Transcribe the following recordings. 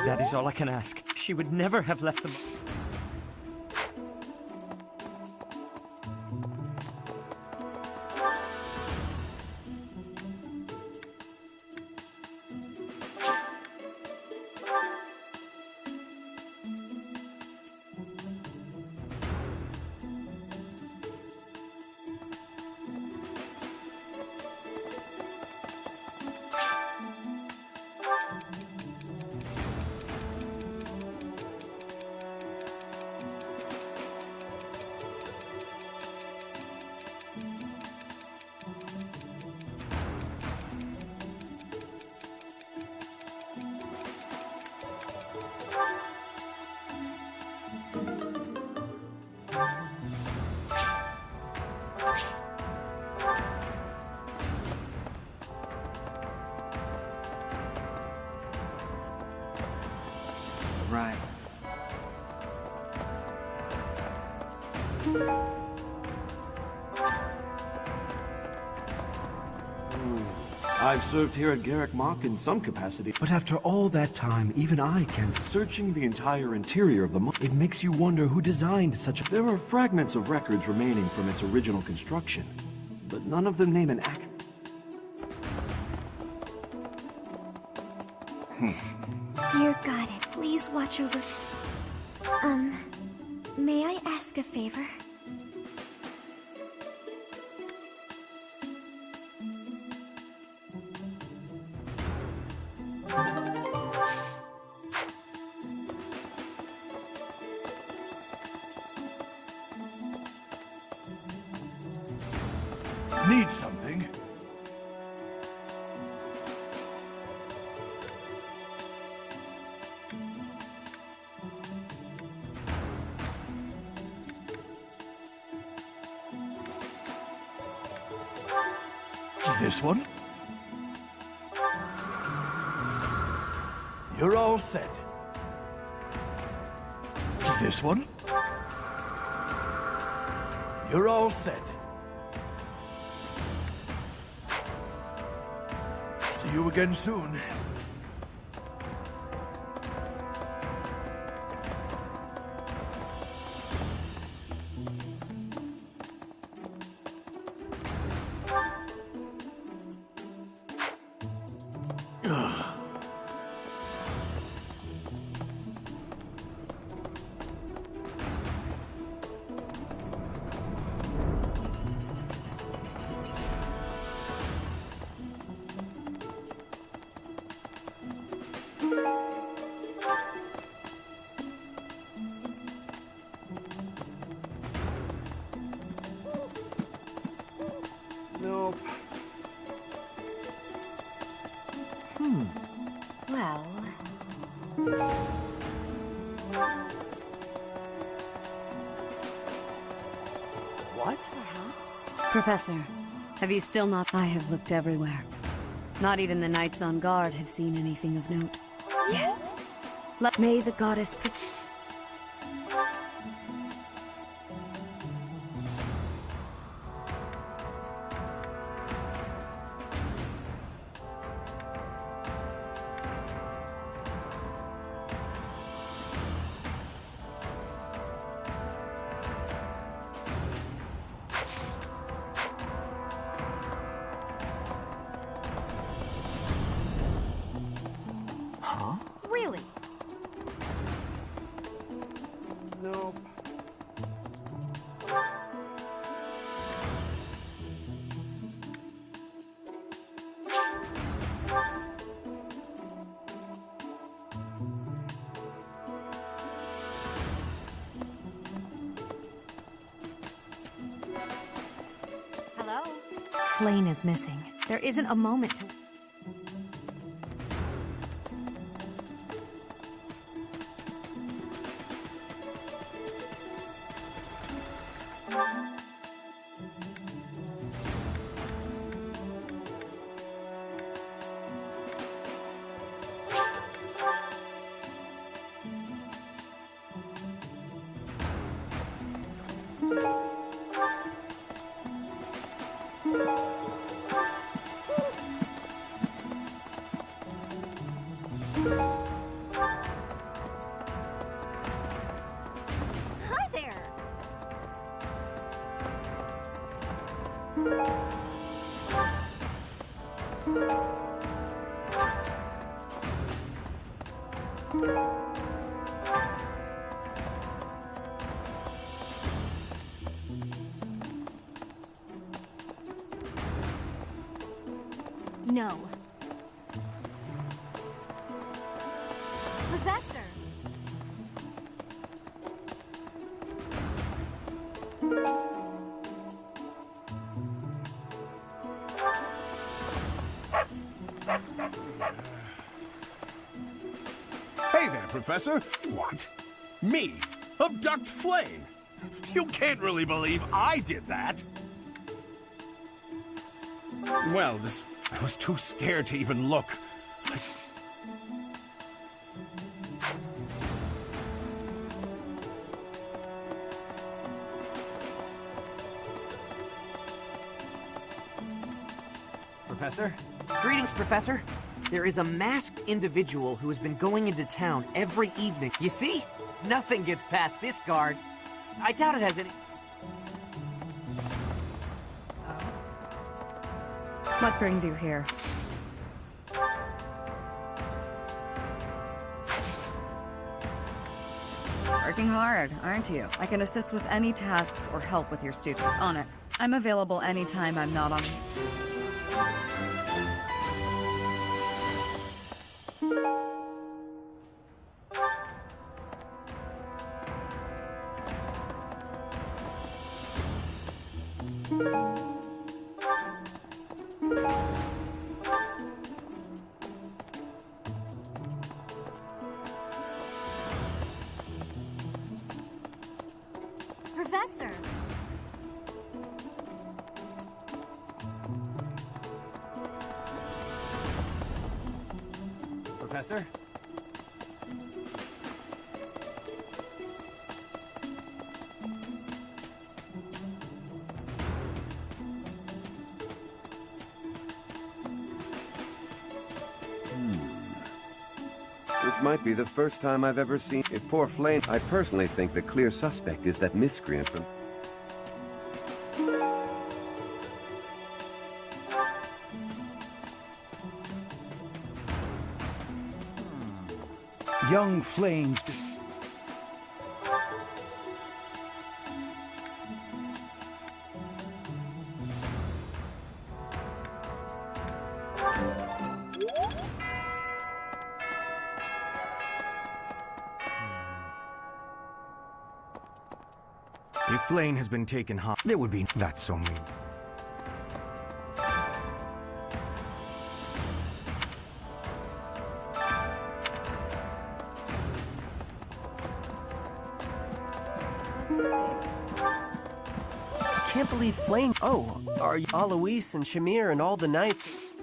That is all I can ask. She would never have left them. Right. I've served here at Garrick Mach in some capacity, but after all that time, even I can't. Searching the entire interior of the Mach, it makes you wonder who designed such a... There are fragments of records remaining from its original construction, but none of them name an act... Dear Goddess, please watch over... may I ask a favor? Need something? This one? You're all set. This one? You're all set. See you again soon. Nope. Well... What? perhaps? Professor, have you still not... I have looked everywhere. Not even the knights on guard have seen anything of note. Yes. May the goddess protect... Really? Nope. Hello? Flame is missing. There isn't a moment to... No. Professor! Hey there, Professor. What? Me? Abduct Flame? You can't really believe I did that. Well, I was too scared to even look. Professor? Greetings, Professor. There is a masked individual who has been going into town every evening. You see? Nothing gets past this guard. I doubt it has any... What brings you here? Working hard, aren't you? I can assist with any tasks or help with your student. On it. I'm available anytime I'm not on... Professor! Professor? This might be the first time I've ever seen... If poor Flame... I personally think the clear suspect is that miscreant from... Young Flame's... If Flame has been taken hot, there would be... That's so mean. I can't believe Flame... Oh, are you Alois and Shamir and all the knights...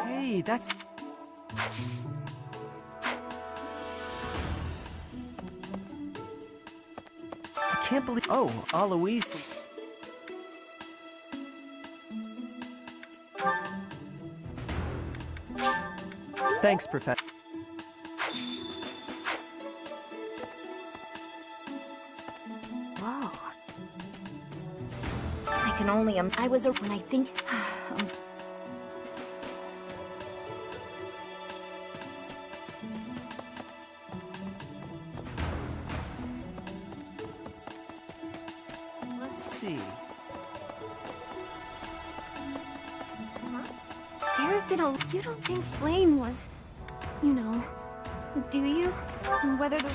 Hey, that's... I can't believe... Oh, Alois... Thanks, Professor. Whoa. I can only I was when I think Let's see. there have been a you don't think Flame was, you know, do you? Whether the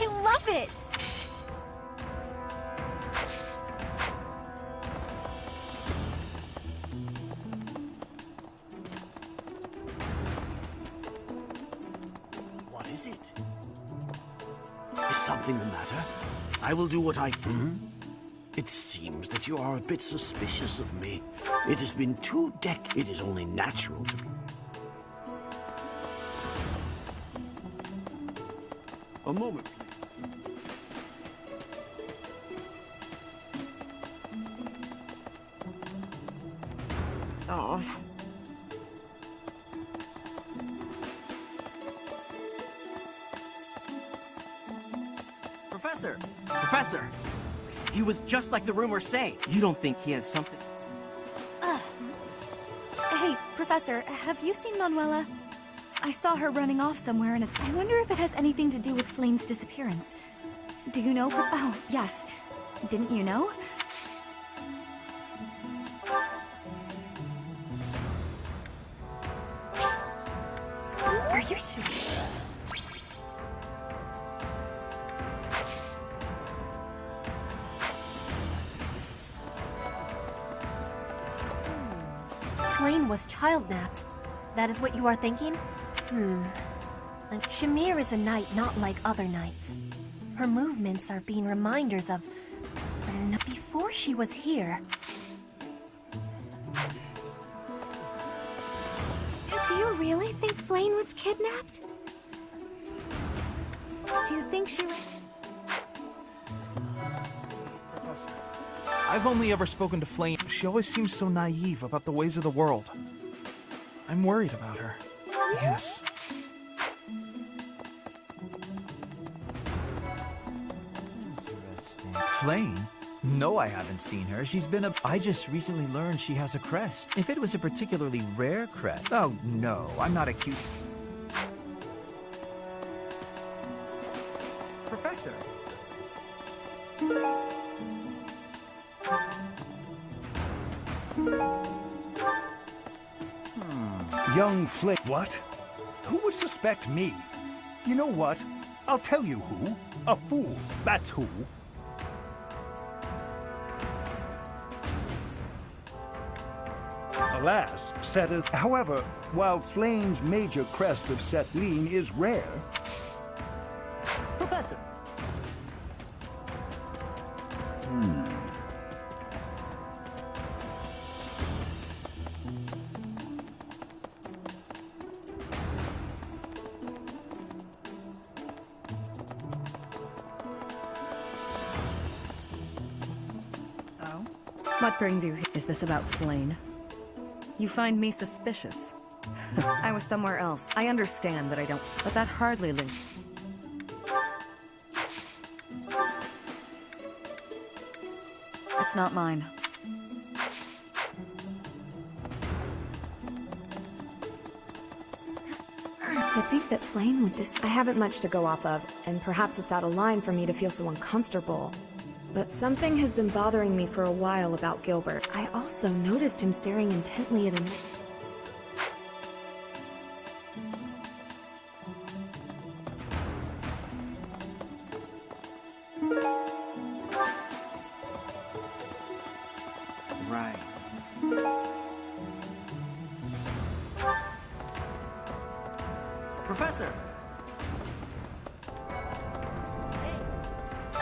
I love it! What is it? Is something the matter? I will do what I... It seems that you are a bit suspicious of me. It has been 2 decades. It is only natural to be. A moment, please. Oh. Professor! Professor! He was just like the rumors say. You don't think he has something... Hey, Professor, have you seen Manuela? I saw her running off somewhere, and I wonder if it has anything to do with Flane's disappearance. Do you know? Oh, yes. Didn't you know? Are you sure? Flane was child-napped. That is what you are thinking? Like, Shamir is a knight not like other knights. Her movements are being reminders of... before she was here. Do you really think Flane was kidnapped? Do you think she was... I've only ever spoken to Flame. She always seems so naive about the ways of the world. I'm worried about her. Yes. Interesting. Flame? No, I haven't seen her. She's been a... I just recently learned she has a crest. If it was a particularly rare crest... Oh, no, I'm not accused... Professor! Young Flame. What? Who would suspect me? You know what? I'll tell you who. A fool. That's who. Alas, Set. However, while Flame's major crest of Setline is rare... Professor! Oh? What brings you here? Is this about Flane? You find me suspicious. I was somewhere else. I understand that I don't... But that hardly links... It's not mine. To think that Flame would I haven't much to go off of, and perhaps it's out of line for me to feel so uncomfortable. But something has been bothering me for a while about Gilbert. I also noticed him staring intently at a... Right. Professor!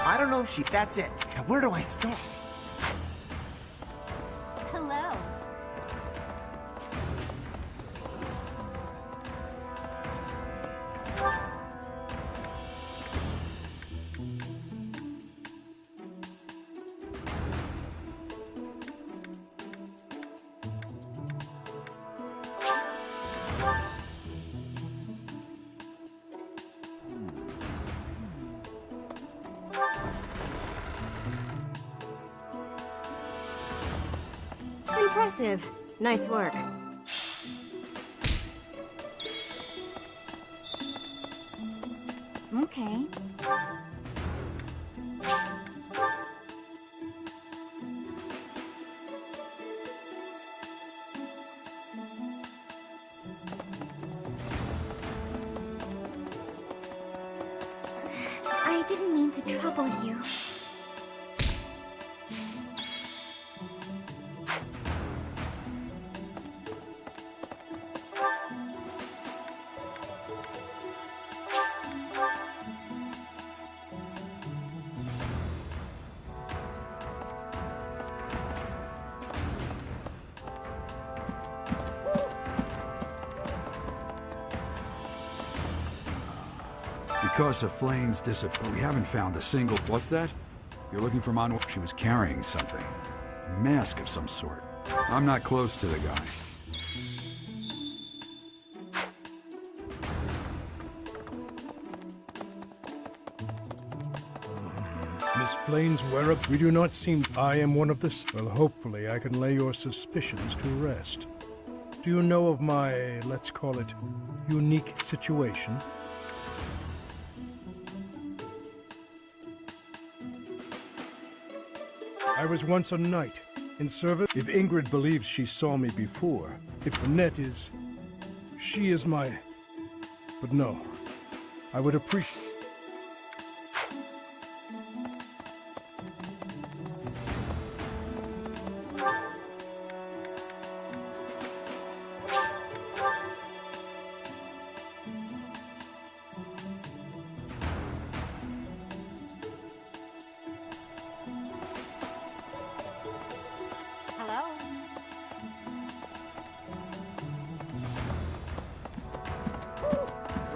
I don't know if she... That's it. Now where do I start? Hello. Impressive. Nice work. Okay. I didn't mean to trouble you. Because of Flame's disappearance, we haven't found a single... What's that? You're looking for Manuel? She was carrying something. A mask of some sort. I'm not close to the guy. Miss Flane's wearable. We do not seem... I am one of the... Well, hopefully I can lay your suspicions to rest. Do you know of my, let's call it, unique situation? I was once a knight, in service. If Ingrid believes she saw me before, if the net is... She is my... But no, I would appreciate...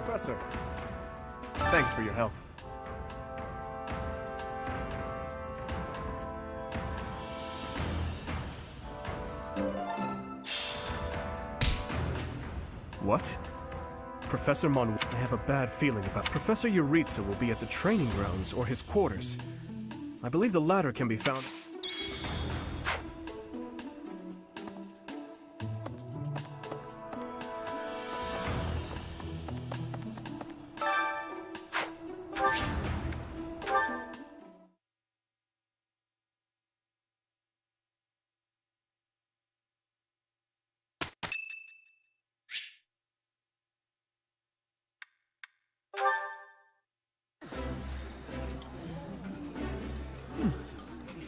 Professor, thanks for your help. What? Professor Mon... I have a bad feeling about... Professor Yuritsa will be at the training grounds or his quarters. I believe the latter can be found...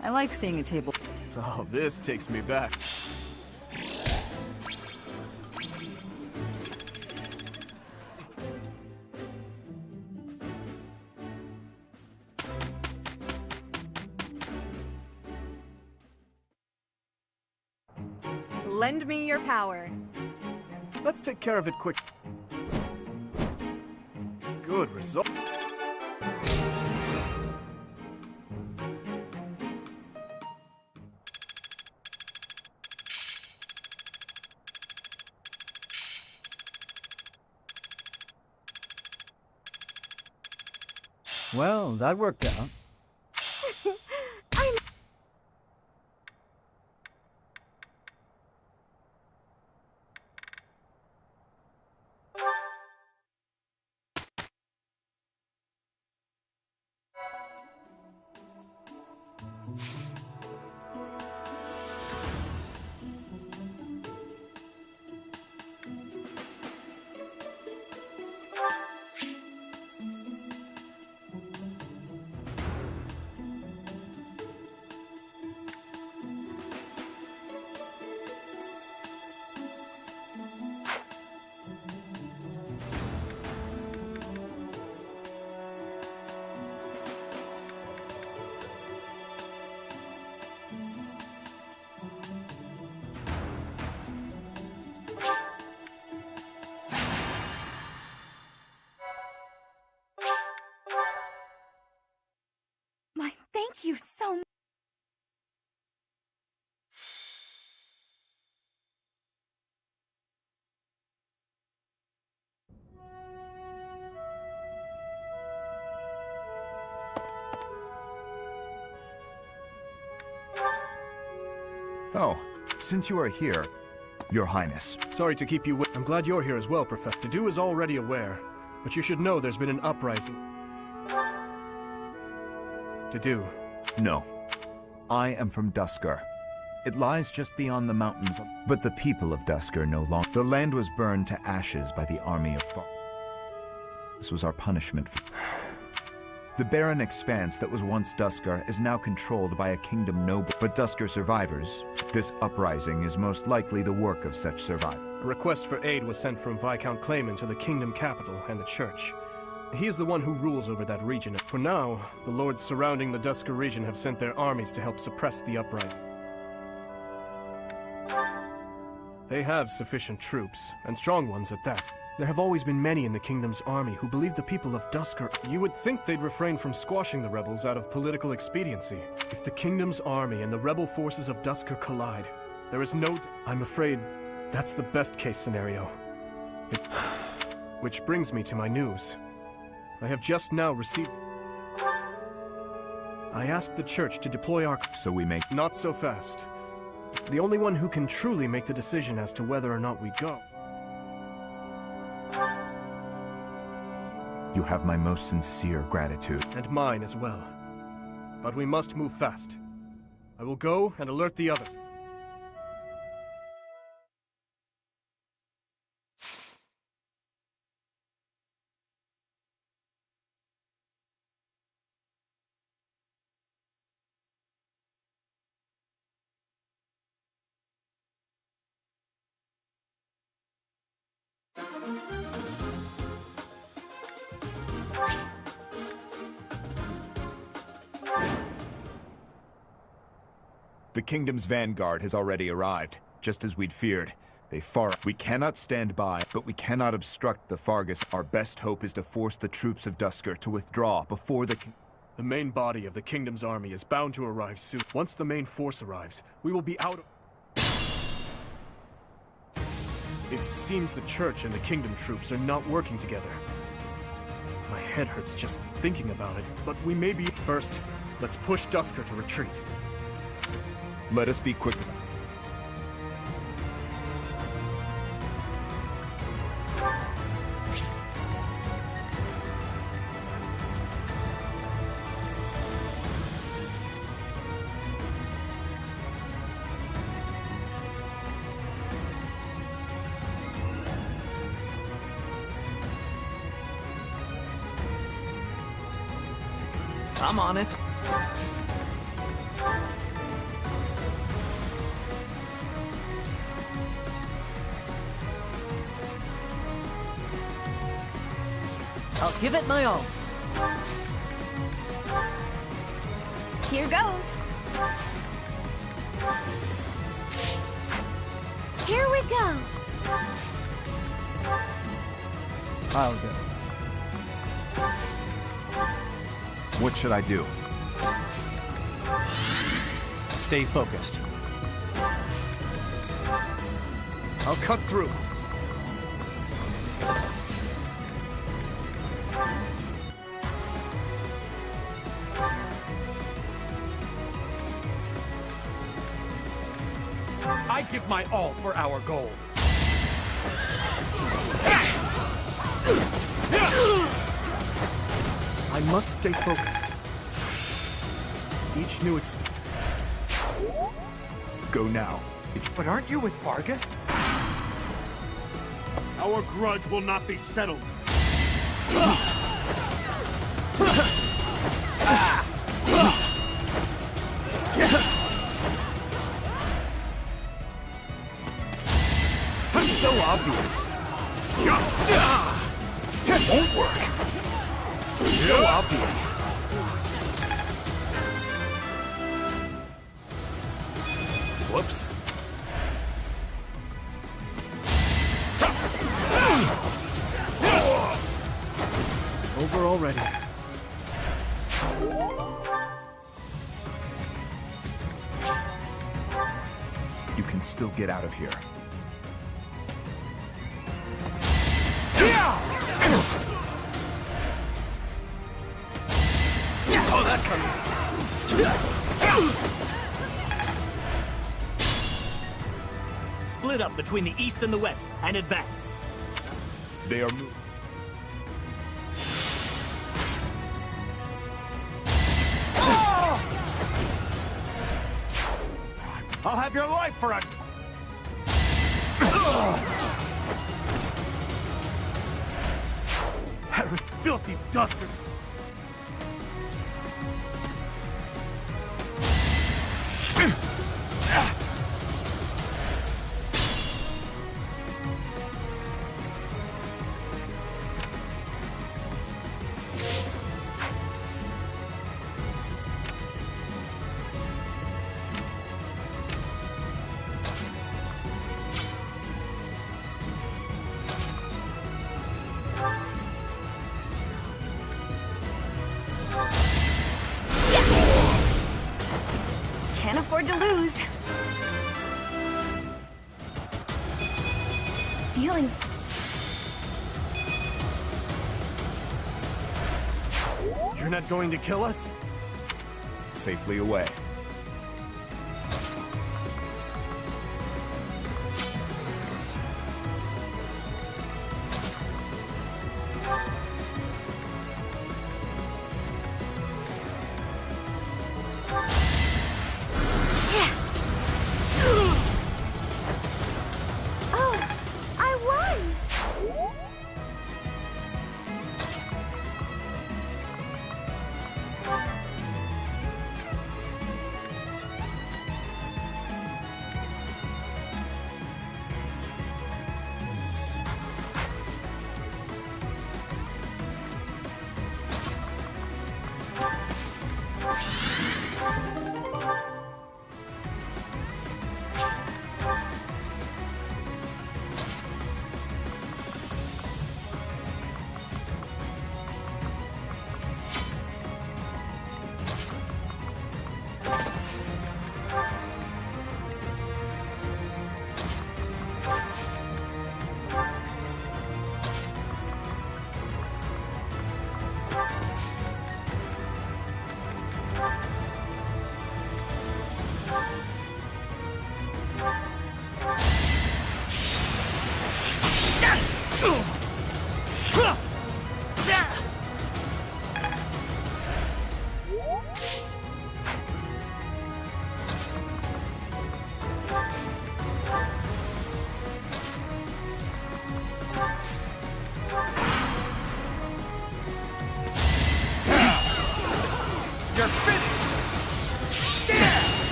I like seeing a table. Oh, this takes me back. Lend me your power. Let's take care of it quick. Good result. Well, that worked out. Thank you so much. Oh, since you are here, Your Highness. Sorry to keep you I'm glad you're here as well, Professor. Dedu is already aware, but you should know there's been an uprising. Dedu. No. I am from Dusker. It lies just beyond the mountains, but the people of Dusker no longer. The land was burned to ashes by the army of Far. This was our punishment for... The barren expanse that was once Dusker is now controlled by a kingdom noble. But Dusker survivors. This uprising is most likely the work of such survivors. A request for aid was sent from Viscount Clayman to the kingdom capital and the church. He is the one who rules over that region. For now, the lords surrounding the Dusker region have sent their armies to help suppress the uprising. They have sufficient troops, and strong ones at that. There have always been many in the kingdom's army who believe the people of Dusker... You would think they'd refrain from squashing the rebels out of political expediency. If the kingdom's army and the rebel forces of Dusker collide, There is no... I'm afraid that's the best case scenario. Which brings me to my news. I have just now received... I asked the church to deploy our... So we make... Not so fast. The only one who can truly make the decision as to whether or not we go. You have my most sincere gratitude. And mine as well. But we must move fast. I will go and alert the others. The kingdom's vanguard has already arrived, just as we'd feared. We cannot stand by, but we cannot obstruct the Fargus. Our best hope is to force the troops of Duscur to withdraw before the main body of the kingdom's army is bound to arrive soon. Once the main force arrives, we will be out of... It seems the church and the kingdom troops are not working together. My head hurts just thinking about it, but we may be... First, let's push Duscur to retreat. Let us be quick. I'm on it. I'll give it my all. Here goes. Here we go. I'll go. What should I do? Stay focused. I'll cut through. I give my all for our goal. I must stay focused. Each new Go now. But aren't you with Fargus? Our grudge will not be settled. So obvious. That won't work. So obvious. Whoops. Over already. You can still get out of here. Saw that coming. Split up between the east and the west, and advance. They are moving. I'll have your life for a... That filthy Duscur. Can't afford to lose. feelings. You're not going to kill us? Safely away.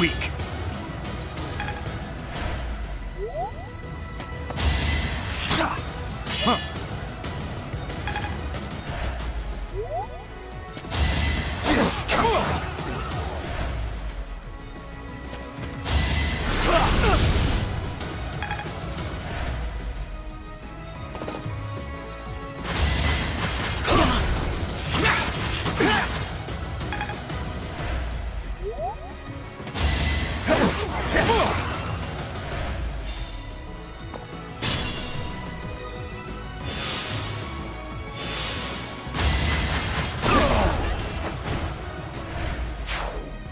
Weak.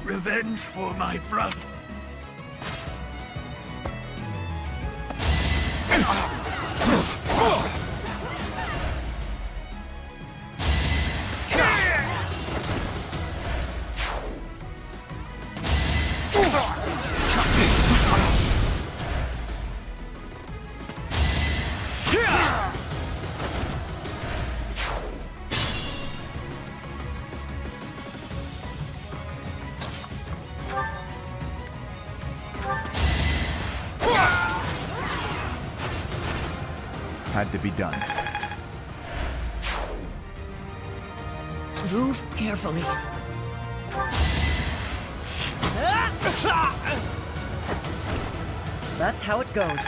Revenge for my brother. Had to be done. Move carefully. That's how it goes.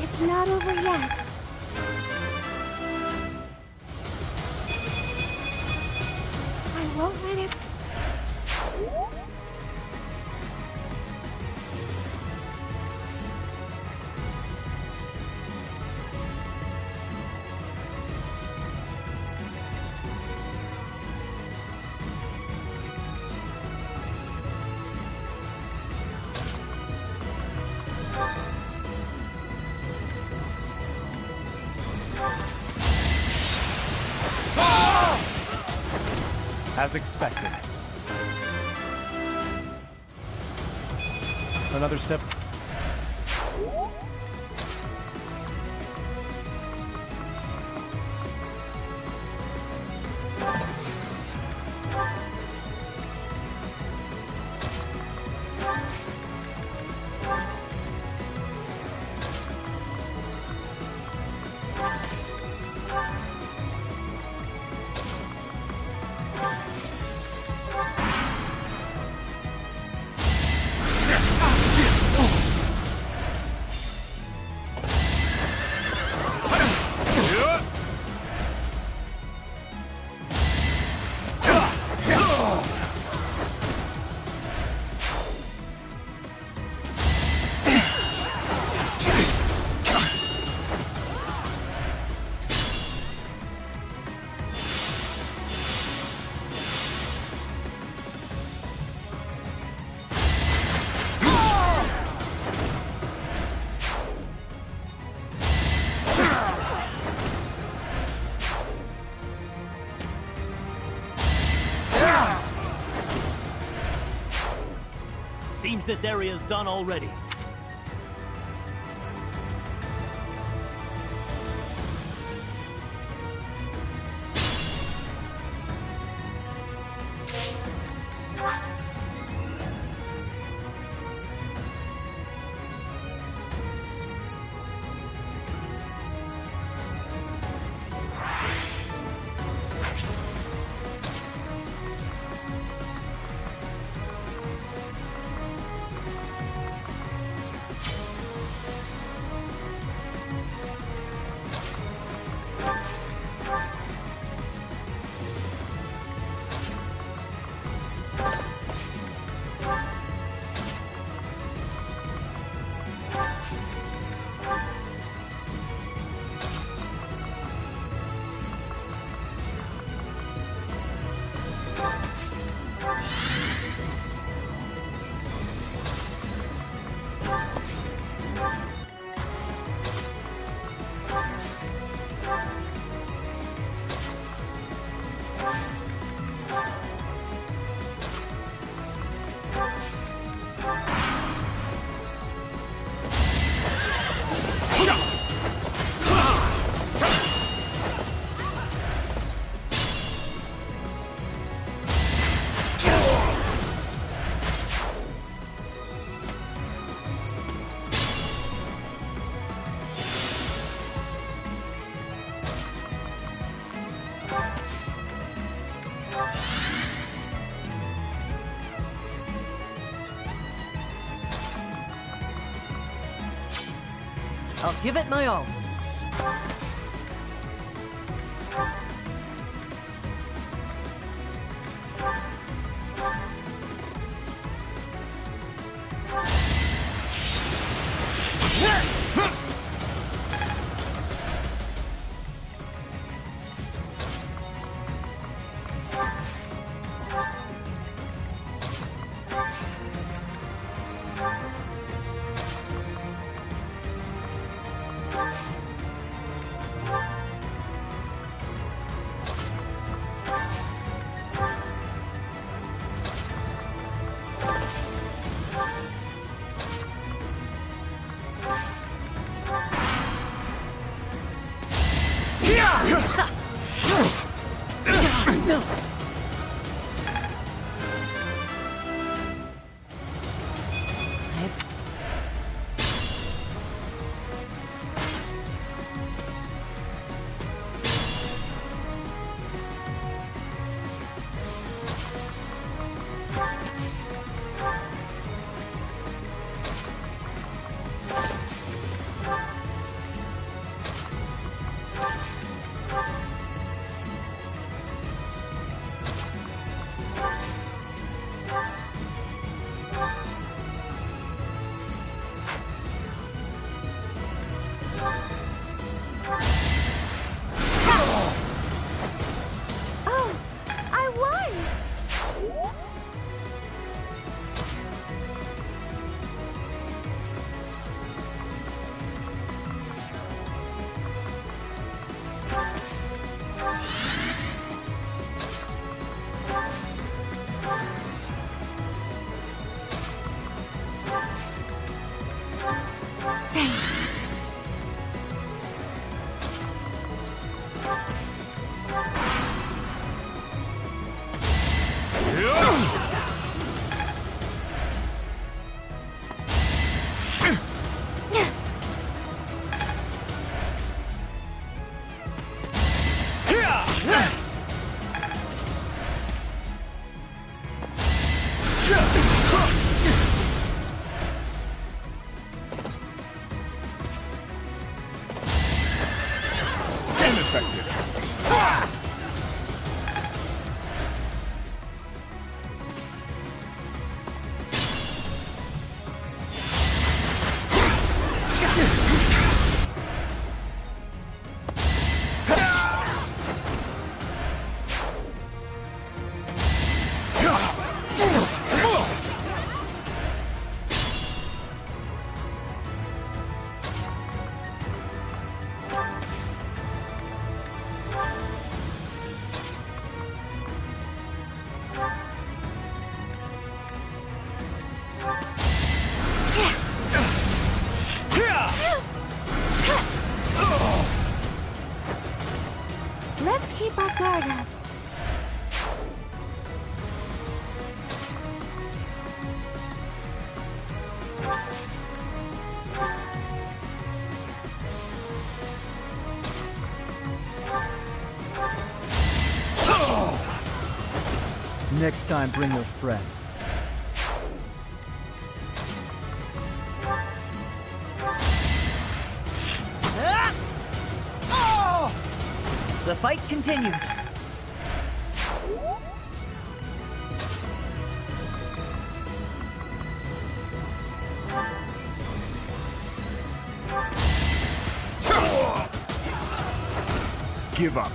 It's not over yet. I won't let it. As expected. Another step. Seems this area's done already. I'll give it my all. Let's keep our guard up. Next time, bring your friends. The fight continues. Give up.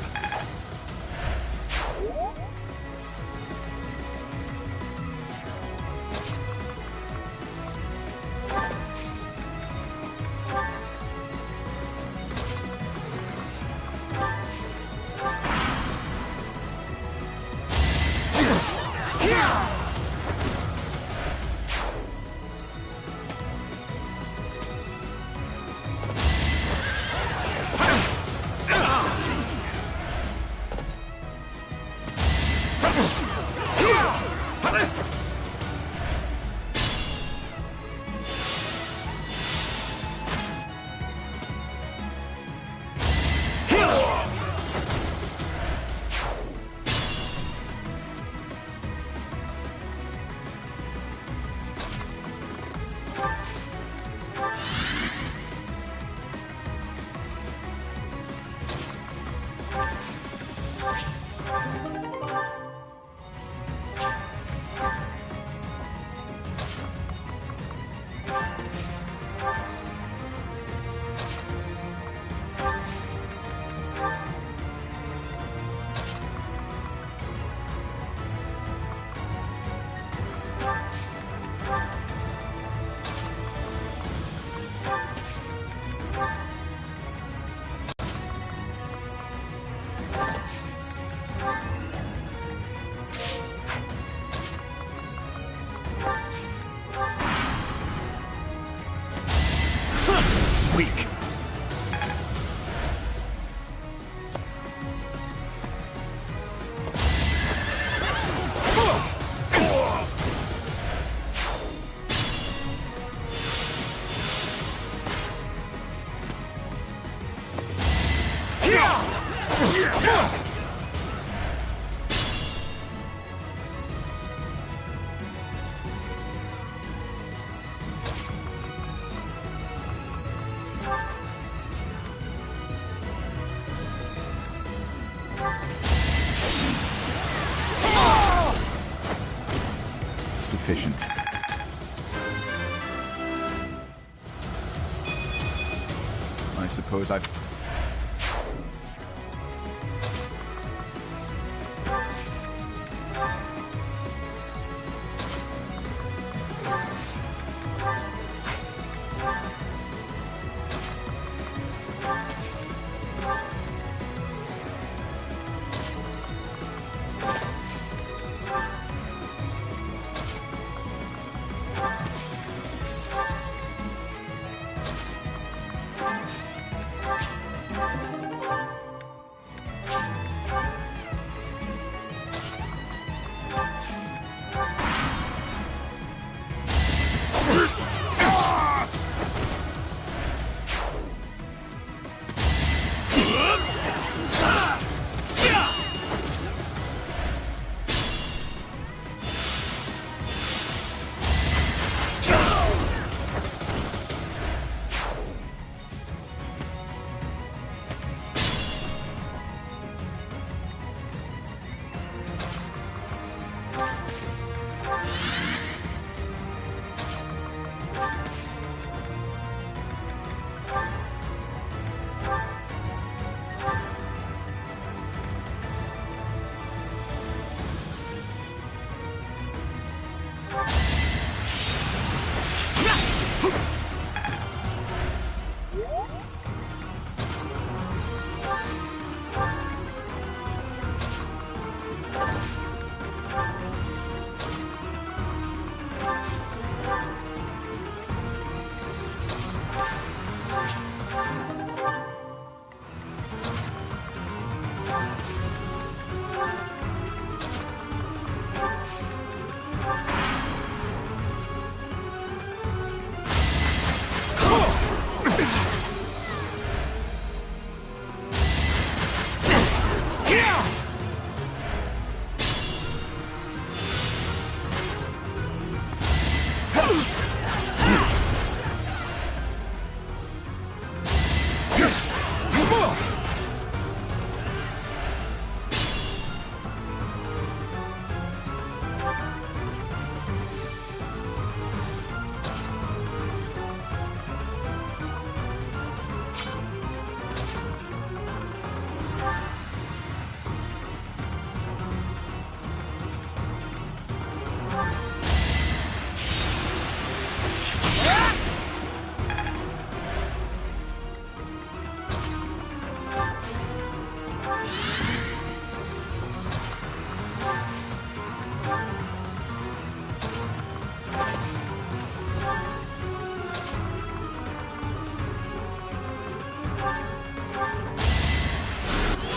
Weak. Sufficient. I suppose I've...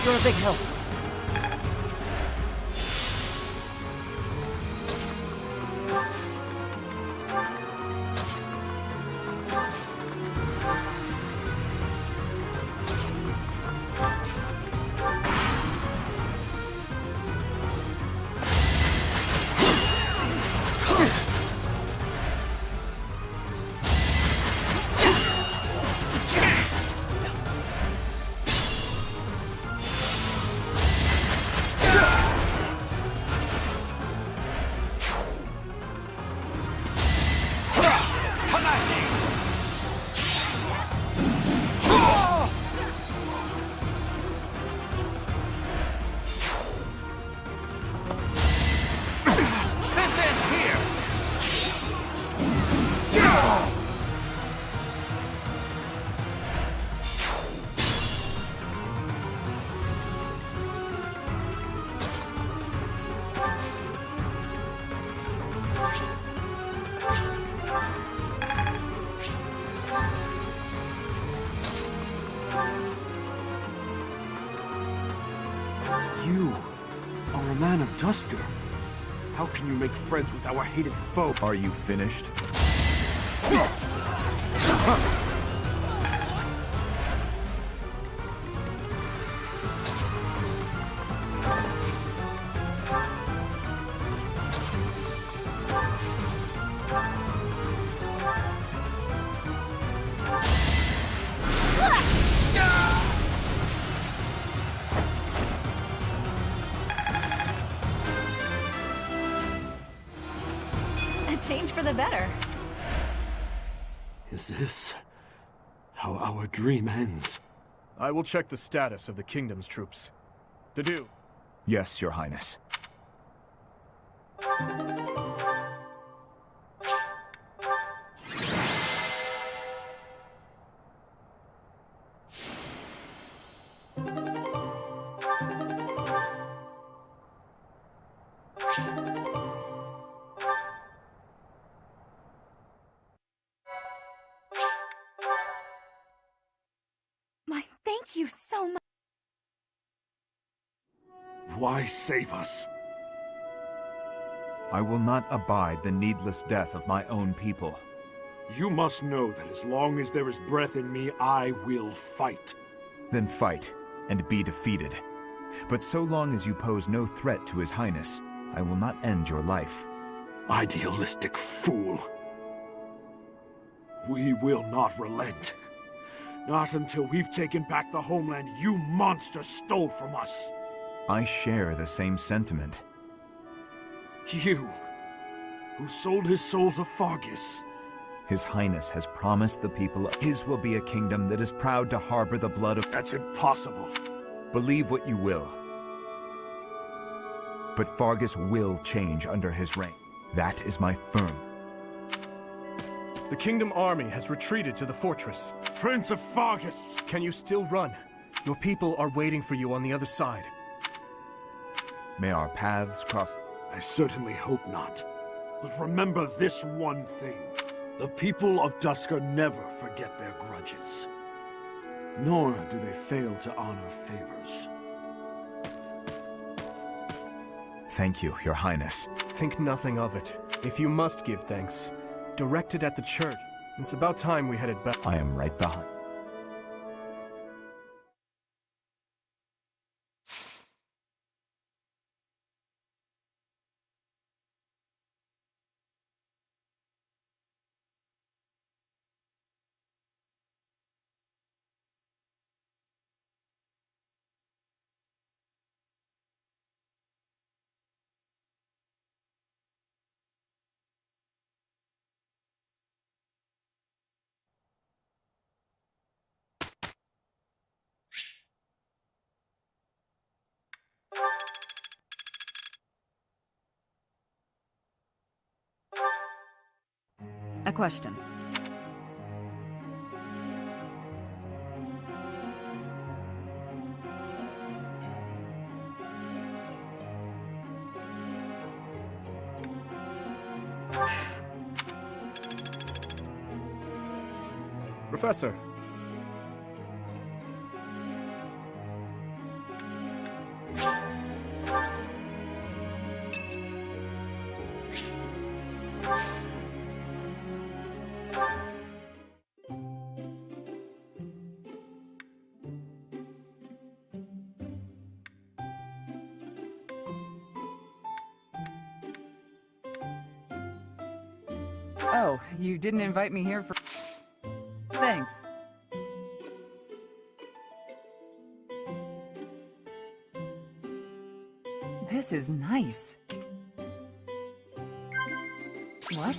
You're a big help. You are a man of Dusker. How can you make friends with our hated foe? Are you finished? A change for the better. Is this how our dream ends? I will check the status of the kingdom's troops. To do. Yes, Your Highness. Thank you so much. Why save us? I will not abide the needless death of my own people. You must know that as long as there is breath in me, I will fight. Then fight, and be defeated. But so long as you pose no threat to His Highness, I will not end your life. Idealistic fool. We will not relent. Not until we've taken back the homeland you monsters stole from us. I share the same sentiment. You, who sold his soul to Fargus. His Highness has promised the people his will be a kingdom that is proud to harbor the blood of— That's impossible. Believe what you will. But Fargus will change under his reign. That is my firm. The kingdom army has retreated to the fortress. Prince of Fargus! Can you still run? Your people are waiting for you on the other side. May our paths cross. I certainly hope not. But remember this one thing. The people of Dusker never forget their grudges. Nor do they fail to honor favors. Thank you, Your Highness. Think nothing of it. If you must give thanks, direct it at the church. It's about time we headed back. I am right behind. A question. Professor. Oh, you didn't invite me here for... Thanks. This is nice. What?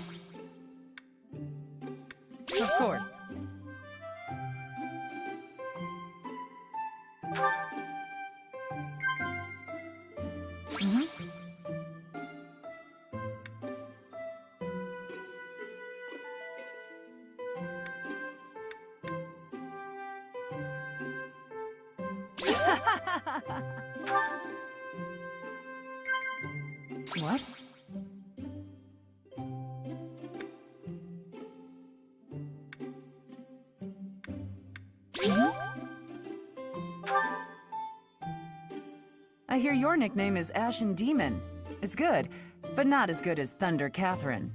Of course. What? I hear your nickname is Ashen Demon. It's good, but not as good as Thunder Catherine.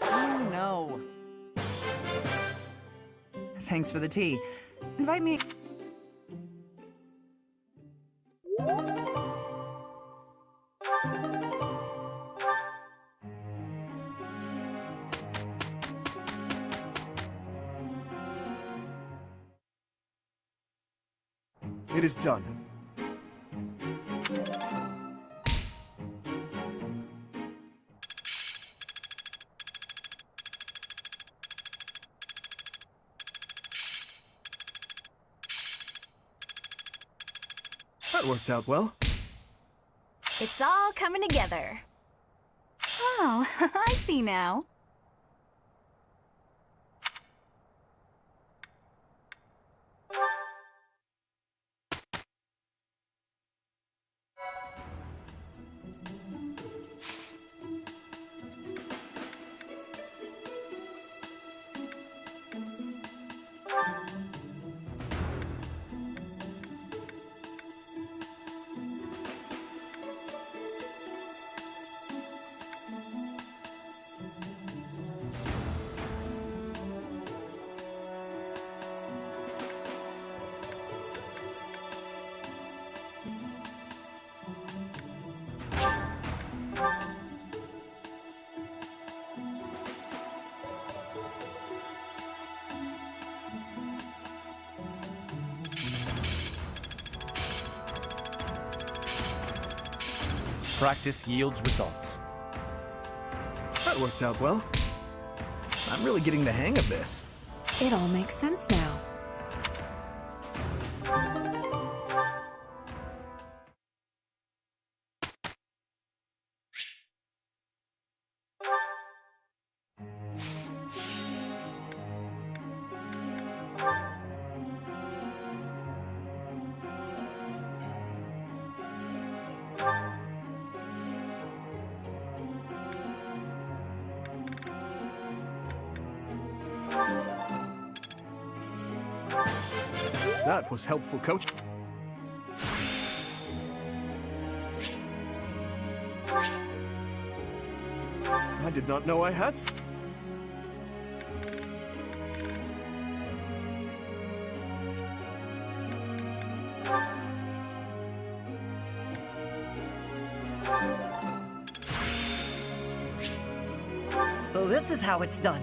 Oh no. Thanks for the tea. Invite me... It is done. That worked out well. It's all coming together. Oh, I see now. Practice yields results. That worked out well. I'm really getting the hang of this. It all makes sense now. That was helpful, Coach. I did not know I had... So this is how it's done.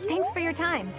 Thanks for your time.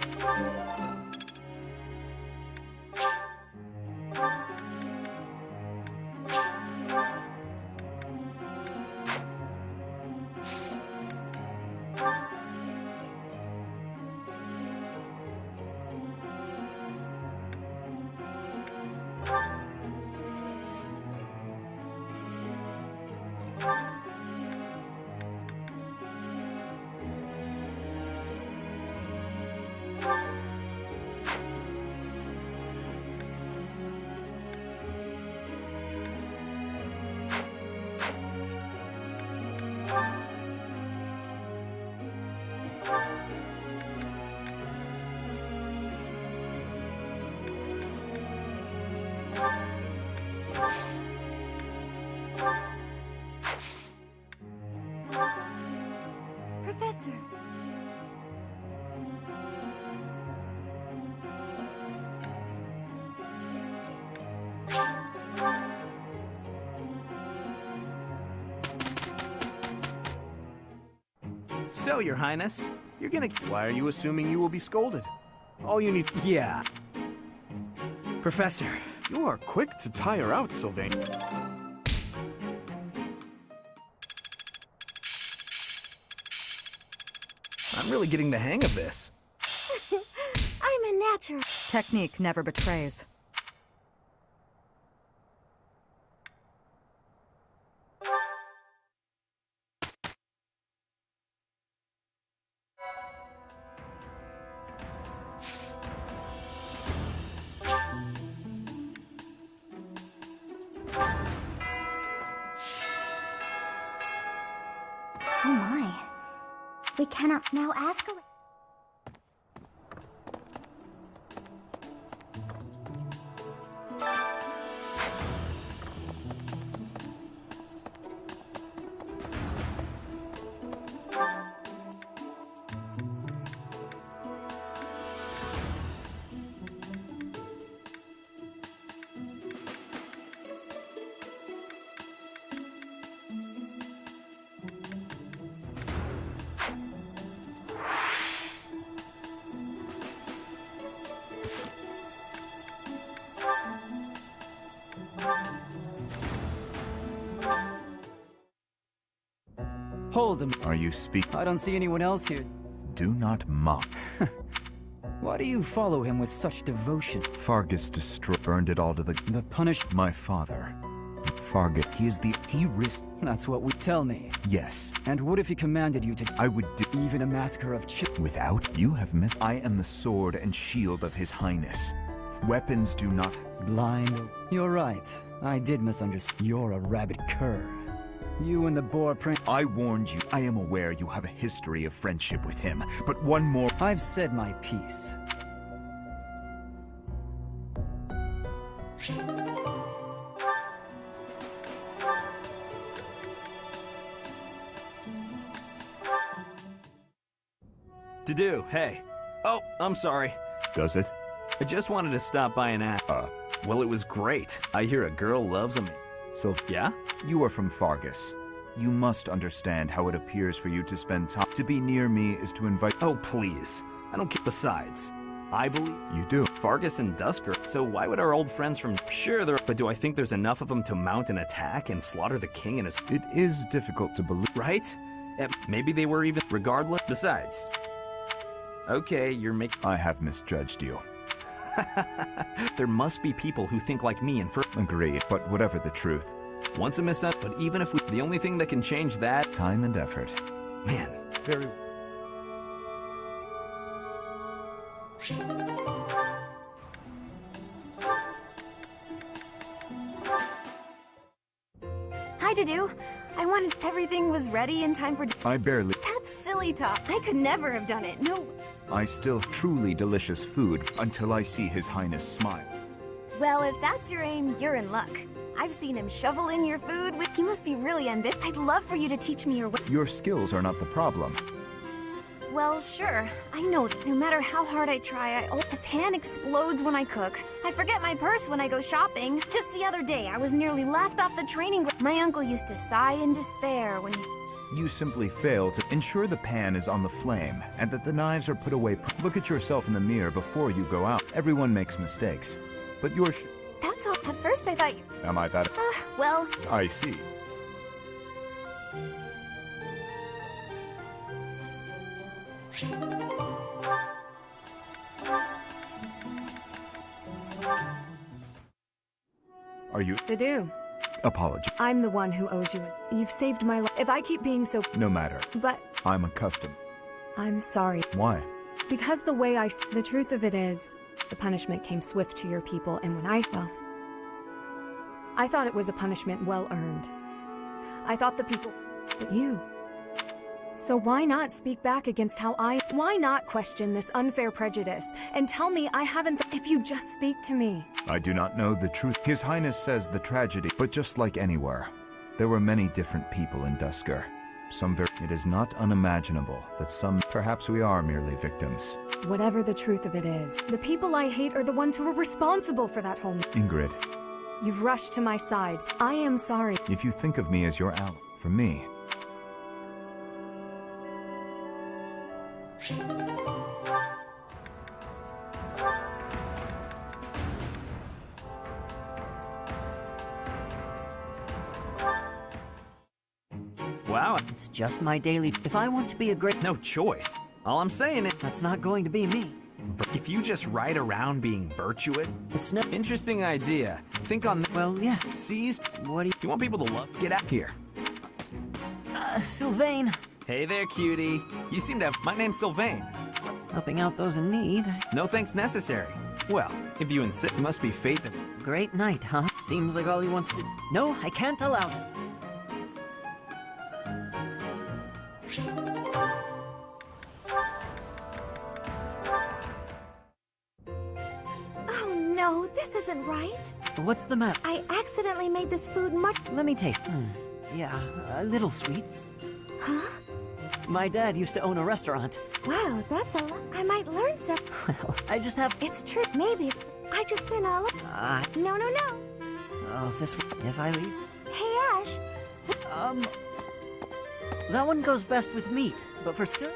Professor. So, Your Highness, you're gonna... Why are you assuming you will be scolded? All you need... Yeah. Professor. You are quick to tire out, Sylvain. I'm really getting the hang of this. I'm a natural. Technique never betrays. Oh my. We cannot now ask a... Hold him. Are you speak? I don't see anyone else here. Do not mock. Why do you follow him with such devotion? Fargus burned it all to the punished my father. Fargus, he risked. That's what we tell me. Yes. And what if he commanded you to? I would do even a massacre of without you have missed. I am the sword and shield of His Highness. Weapons do not blind. You're right. I did misunderstand. You're a rabid cur. You and the boar prince. I warned you. I am aware you have a history of friendship with him, but one more. I've said my piece. To do, hey. Oh, I'm sorry. Does it? I just wanted to stop by and ask. Well, it was great. I hear a girl loves him. So, yeah? You are from Fargus. You must understand how it appears for you to spend time. To be near me is to invite. Oh, please. I don't care. Besides, I believe you do. Fargus and Dusker. So why would our old friends from... Sure, but do I think there's enough of them to mount an attack and slaughter the king and his... It is difficult to believe. Right? Maybe they were even... Regardless. Besides... Okay, you're making... I have misjudged you. There must be people who think like me and... Agreed, but whatever the truth. Once a but even if we... The only thing that can change that... Time and effort. Man, very... Hi, Dudu. I wanted everything was ready in time for... I barely... That's silly talk. I could never have done it. No... I still truly delicious food until I see His Highness smile. Well, if that's your aim, you're in luck. I've seen him shovel in your food with... You must be really ambitious. I'd love for you to teach me your way. Your skills are not the problem. Well, sure. I know that no matter how hard I try, the pan explodes when I cook. I forget my purse when I go shopping. Just the other day, I was nearly laughed off the training ground. My uncle used to sigh in despair when he... You simply fail to ensure the pan is on the flame and that the knives are put away. Look at yourself in the mirror before you go out. Everyone makes mistakes, but yours... That's all. At first I thought you... Am I that... well... I see. Are you... Dudu. Apology. I'm the one who owes you. You've saved my life. If I keep being so... No matter. But... I'm accustomed. I'm sorry. Why? Because the way I... The truth of it is, the punishment came swift to your people, and when well... I thought it was a punishment well earned. I thought the people... But you... So why not speak back against how Why not question this unfair prejudice, and tell me I haven't... If you just speak to me. I do not know the truth. His Highness says the tragedy, but just like anywhere, there were many different people in Dusker. It is not unimaginable that perhaps we are merely victims. Whatever the truth of it is, the people I hate are the ones who are responsible for that whole... Ingrid, You've rushed to my side. I am sorry. if you think of me as your ally, for me, Wow, it's just my daily... If I want to be a great... No choice. All I'm saying is... That's not going to be me. If you just ride around being virtuous... It's no... Interesting idea. Think on... Well, yeah. Seize... What do you want people to love? Get out here. Sylvain. Hey there, cutie. You seem to have... My name's Sylvain. Helping out those in need. No thanks necessary. Well, if you insist, it must be fate that... Great night, huh? Seems like all he wants to... No, I can't allow it. Oh no, this isn't right. What's the matter? I accidentally made this food much... Let me taste. Yeah, a little sweet. Huh? My dad used to own a restaurant. Wow, that's a lot. I might learn some... Well, I just have... It's true. Maybe it's... I just been all... No, no, no. Oh, this... If I leave... Hey, Ash. That one goes best with meat, but for stir...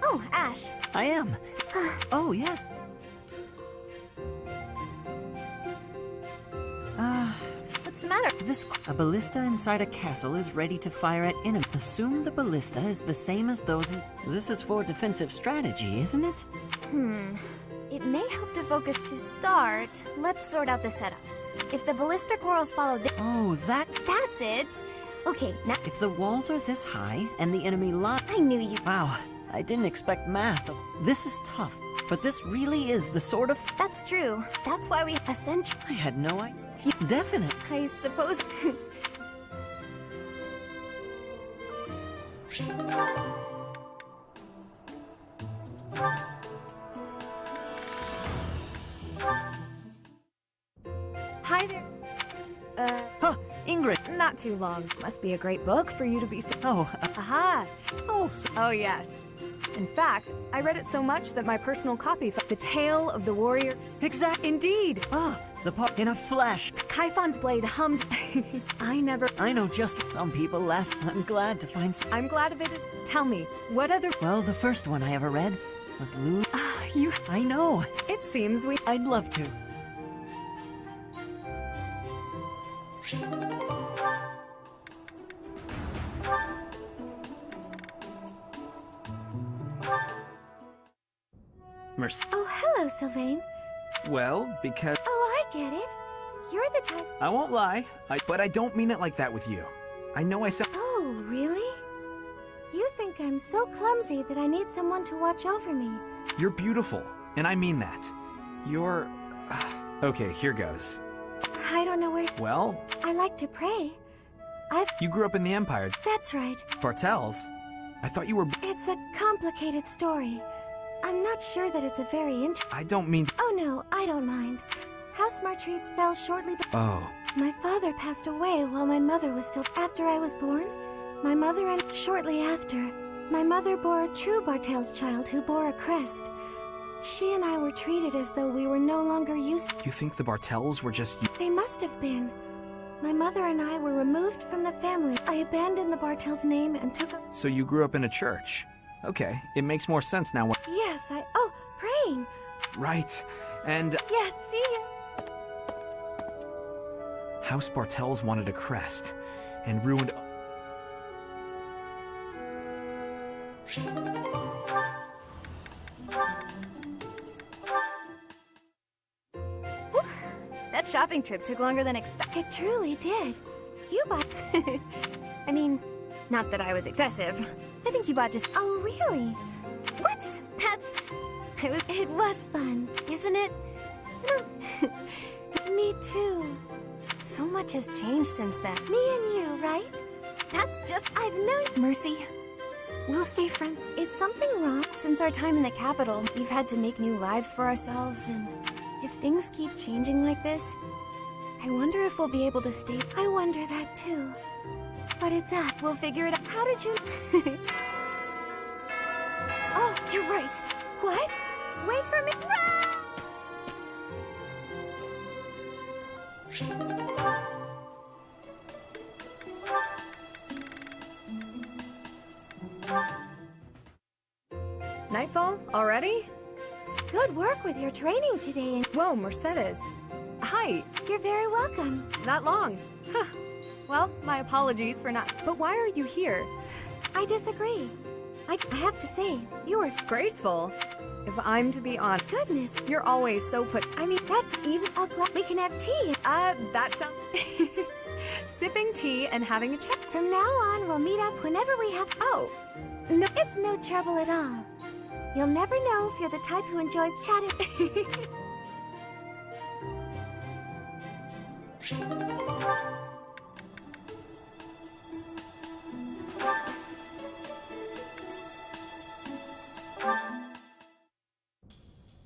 Oh, Ash. I am. Oh, yes. What's the matter? A ballista inside a castle is ready to fire at enemy. Assume the ballista is the same as those in... This is for defensive strategy, isn't it? It may help to focus to start. Let's sort out the setup. If the ballistic whorls follow this... Oh, That's it. Okay, now... If the walls are this high and the enemy line... I knew you... Wow, I didn't expect math. This is tough, but this really is the sort of... That's true. That's why we... Essentially... I had no idea. Definite. I suppose... Hi there. Huh, Ingrid. Not too long. Must be a great book for you to be so... Oh, Aha! Oh, Oh, yes. In fact, I read it so much that my personal copy... The Tale of the Warrior... Exact. Indeed! The part in a flash. Kaifon's blade hummed... I know just... Some people laugh. I'm glad to find some... I'm glad of it is... Tell me, what other... Well, the first one I ever read was Lou... You... I know. It seems we... I'd love to. Mercy. Oh, hello, Sylvain. Well, because... Oh, I get it. You're the type... I won't lie, but I don't mean it like that with you. I know I said... Oh, really? You think I'm so clumsy that I need someone to watch over me. You're beautiful, and I mean that. You're... Okay, here goes. I don't know where... Well... I like to pray. You grew up in the Empire. That's right. Bartels? I thought you were... It's a complicated story. I'm not sure that it's a very I don't mean... Oh no, I don't mind. House Martreats fell shortly Oh. My father passed away while my mother was still... After I was born, my mother and... Shortly after, my mother bore a true Bartels child who bore a crest. She and I were treated as though we were no longer useful. You think the Bartels were just... They must have been. My mother and I were removed from the family. I abandoned the Bartels name and took... So you grew up in a church. Okay, it makes more sense now. Yes, Oh, praying. Right, and... Yes, see you. House Bartels wanted a crest, and ruined... That shopping trip took longer than expected. It truly did. You bought... I mean, not that I was excessive. I think you bought just... Oh, really? What? That's... It was fun, isn't it? Me too. So much has changed since then. Me and you, right? That's just... I've known... Mercy. We'll stay friends. Is something wrong? Since our time in the capital, we've had to make new lives for ourselves, and if things keep changing like this, I wonder if we'll be able to stay. I wonder that too. But it's at. We'll figure it out. How did you... Oh, you're right. What? Wait for me. Nightfall? Already? Good work with your training today. Whoa, Mercedes. Hi. You're very welcome. Not long. Huh. Well, my apologies for not... But why are you here? I disagree. I have to say, you were graceful. If I'm to be honest... Goodness. You're always so put... I mean, that even... We can have tea. That sounds... Sipping tea and having a chat. From now on, we'll meet up whenever we have... Oh. No, it's no trouble at all. You'll never know if you're the type who enjoys chatting.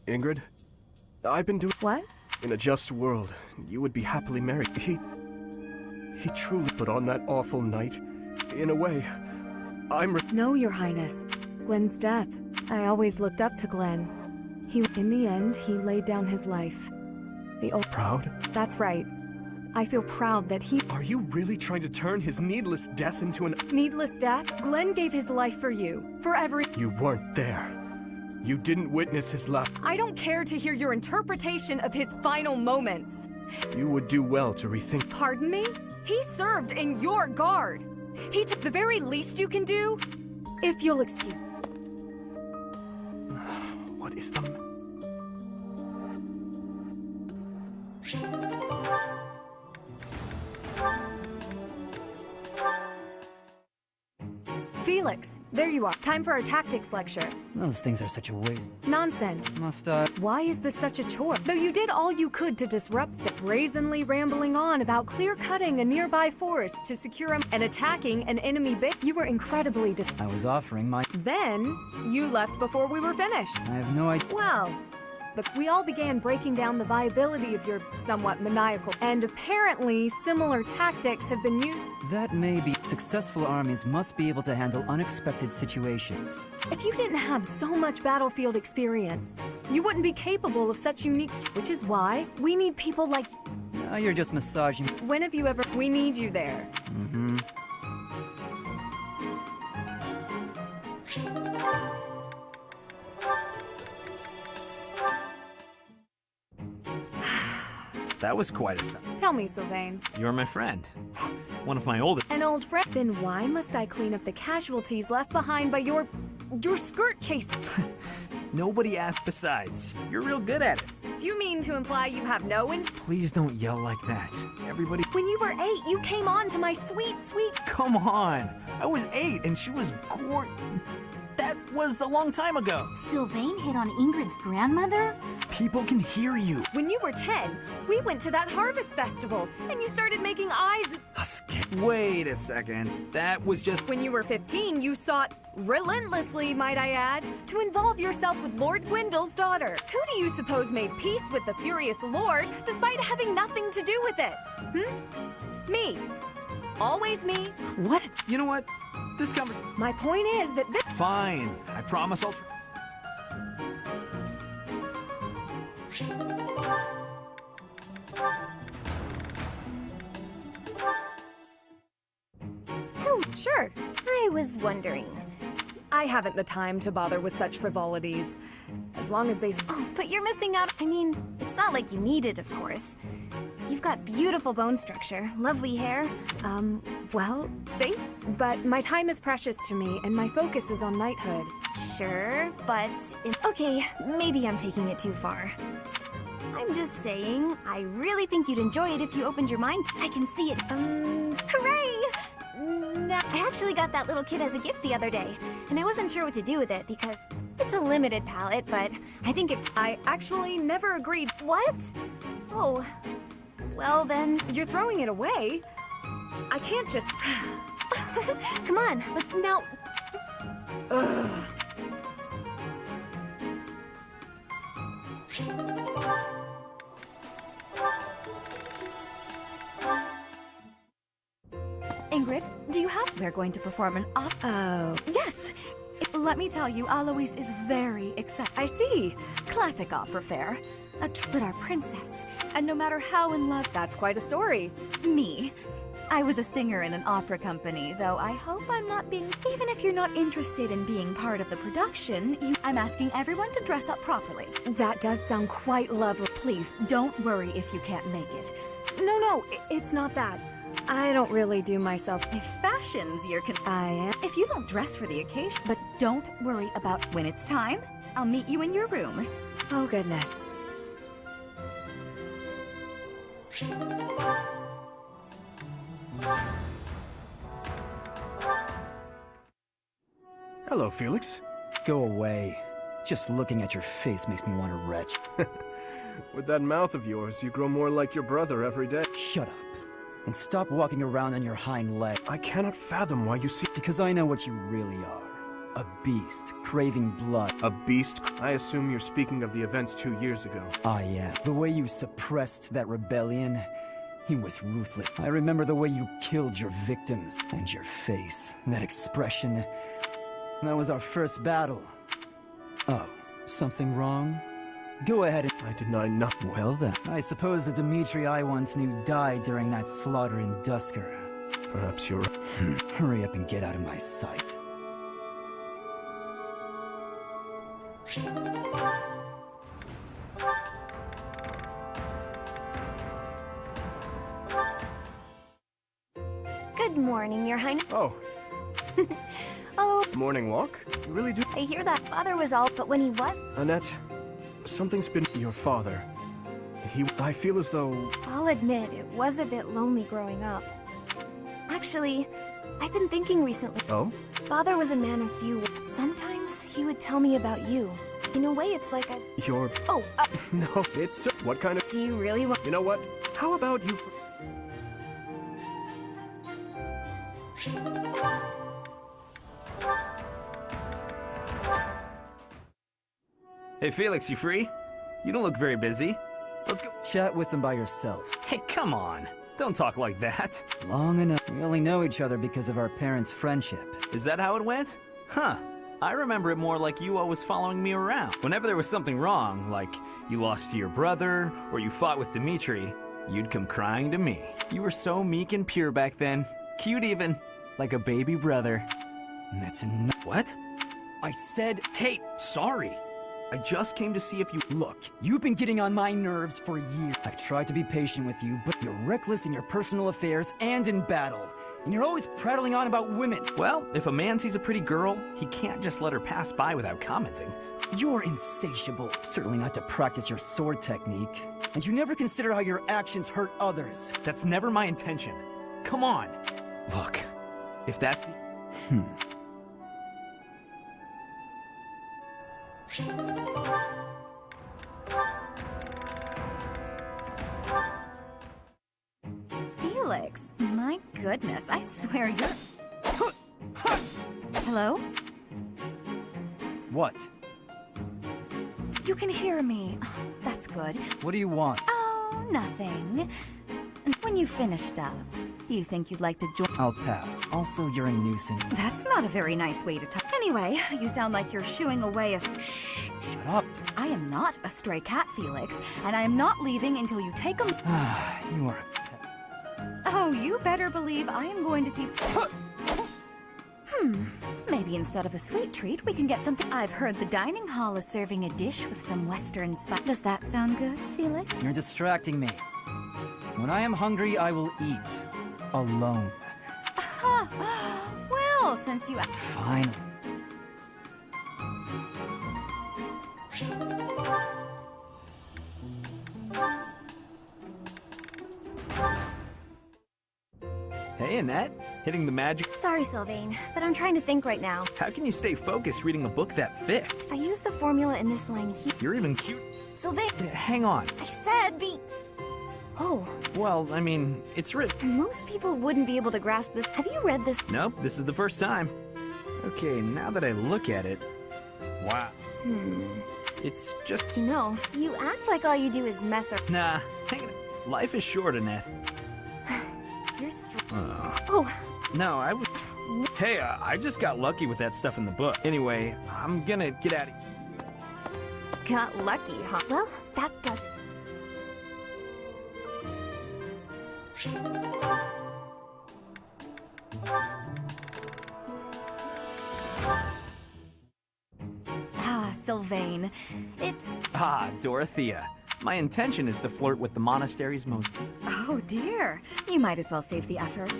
Ingrid, I've been doing... What? In a just world, you would be happily married. He truly... But on that awful night, in a way, No, Your Highness. Glenn's death. I always looked up to Glenn. In the end, he laid down his life. Proud? That's right. I feel proud that he... Are you really trying to turn his needless death into an... Needless death? Glenn gave his life for you. For every... You weren't there. You didn't witness his last... I don't care to hear your interpretation of his final moments. You would do well to rethink... Pardon me? He served in your guard. He took the very least you can do, if you'll excuse... What is the... Felix, there you are. Time for our tactics lecture. Those things are such a waste. Nonsense. Why is this such a chore? Though you did all you could to disrupt the brazenly rambling on about clear-cutting a nearby forest to secure and attacking an enemy base. You were incredibly I was offering my... Then, you left before we were finished. I have no idea. Well, but we all began breaking down the viability of your somewhat maniacal... And apparently, similar tactics have been used... That may be. Successful armies must be able to handle unexpected situations. If you didn't have so much battlefield experience, you wouldn't be capable of such unique... Which is why we need people like... Now you're just massaging... When have you ever... We need you there. Mm-hmm. That was quite a sight. Tell me, Sylvain. You're my friend. One of my oldest. An old friend? Then why must I clean up the casualties left behind by your skirt chase? Nobody asked besides. You're real good at it. Do you mean to imply you have no Please don't yell like that. Everybody... When you were 8, you came on to my sweet, sweet... Come on! I was 8 and she was That was a long time ago. Sylvain hit on Ingrid's grandmother? People can hear you. When you were 10, we went to that harvest festival, and you started making eyes... Wait a second. That was just... When you were 15, you sought, relentlessly might I add, to involve yourself with Lord Gwendol's daughter. Who do you suppose made peace with the furious Lord, despite having nothing to do with it? Me. Always me. What? You know what? This conversation... My point is that this... Fine. I promise I'll... Sure. I was wondering. I haven't the time to bother with such frivolities. As long as basic... Oh, but you're missing out. I mean, it's not like you need it, of course. You've got beautiful bone structure, lovely hair. Well, but my time is precious to me, and my focus is on knighthood. Sure, but... Okay, maybe I'm taking it too far. I'm just saying, I really think you'd enjoy it if you opened your mind. I can see it. Hooray! I actually got that little kit as a gift the other day, and I wasn't sure what to do with it because it's a limited palette, but I think it... I actually never agreed. What? Oh, well then... You're throwing it away? I can't just... Come on, now... Ugh. Ingrid, do you have... We're going to perform an Oh. Yes! Let me tell you, Alois is very excited. I see. Classic opera fare. But our princess. And no matter how in love... That's quite a story. Me. I was a singer in an opera company, though I hope I'm not being... Even if you're not interested in being part of the production, I'm asking everyone to dress up properly. That does sound quite lovely. Please, don't worry if you can't make it. No, it's not that. I don't really do myself. If fashion's your I am. If you don't dress for the occasion, but don't worry about when it's time, I'll meet you in your room. Oh, goodness. Hello, Felix. Go away. Just looking at your face makes me want to retch. With that mouth of yours, you grow more like your brother every day. Shut up. And stop walking around on your hind leg. I cannot fathom why you see... Because I know what you really are. A beast, craving blood. A beast? I assume you're speaking of the events 2 years ago. I am. The way you suppressed that rebellion, he was ruthless. I remember the way you killed your victims. And your face, that expression. That was our first battle. Oh, something wrong? Go ahead and... I deny nothing. Well then, I suppose the Dimitri I once knew died during that slaughter in Dusker. Perhaps you're... Hurry up and get out of my sight. Good morning, Your Highness. Oh. Oh. Morning walk? You really do... I hear that father was all, but when he was... Annette, something's been... Your father. I feel as though... I'll admit, it was a bit lonely growing up. Actually, I've been thinking recently... Oh? Father was a man of few words. Sometimes he would tell me about you. In a way, it's like a... You're... Oh, No, it's... What kind of... Do you really want... You know what? How about you... Hey, Felix, you free? You don't look very busy. Let's go chat with them by yourself. Hey, come on. Don't talk like that. Long enough. We only know each other because of our parents' friendship. Is that how it went? Huh. I remember it more like you always following me around. Whenever there was something wrong, like you lost to your brother, or you fought with Dimitri, you'd come crying to me. You were so meek and pure back then. Cute even. Like a baby brother. That's enough. What? I said... Hey, sorry. I just came to see if you... Look, you've been getting on my nerves for years. I've tried to be patient with you, but you're reckless in your personal affairs and in battle. And you're always prattling on about women. Well, if a man sees a pretty girl, he can't just let her pass by without commenting. You're insatiable. Certainly not to practice your sword technique. And you never consider how your actions hurt others. That's never my intention. Come on. Look, if that's the... Felix, my goodness, I swear you're... Hello? What? You can hear me. That's good. What do you want? Oh, nothing. When you finished up, do you think you'd like to join? I'll pass. Also, you're a nuisance. That's not a very nice way to talk. Anyway, you sound like you're shooing away a... Shh! Shut up! I am not a stray cat, Felix, and I am not leaving until you take a... You are... Oh, you better believe I am going to keep... Maybe instead of a sweet treat, we can get something... I've heard the dining hall is serving a dish with some Western spice. Does that sound good, Felix? You're distracting me. When I am hungry, I will eat. Alone. Well, since you... Fine. Hey, Annette. Hitting the magic... Sorry, Sylvain, but I'm trying to think right now. How can you stay focused reading a book that thick? If I use the formula in this line here... You're even cute. Sylvain... Hang on. I said the... Oh. Well, I mean, it's written. Most people wouldn't be able to grasp this. Have you read this? Nope, this is the first time. Okay, now that I look at it... Wow. It's just... You know, you act like all you do is mess around. Nah, hang on. Life is short, Annette. You're Oh. No, I would... Hey, I just got lucky with that stuff in the book. Anyway, I'm gonna get out of here. Got lucky, huh? Well, that does it. Ah, Sylvain. It's... Ah, Dorothea. My intention is to flirt with the monastery's most... Oh dear. You might as well save the effort.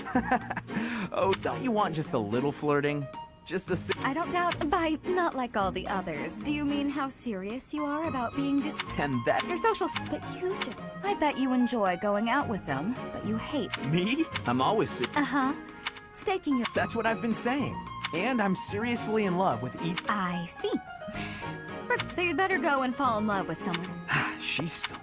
Oh, don't you want just a little flirting? Just a... I don't doubt by not like all the others. Do you mean how serious you are about being And that... Your social... But you just... I bet you enjoy going out with them, but you hate... Me? I'm always... Uh-huh. Staking your... That's what I've been saying. And I'm seriously in love with each... I see. So you'd better go and fall in love with someone. She's still...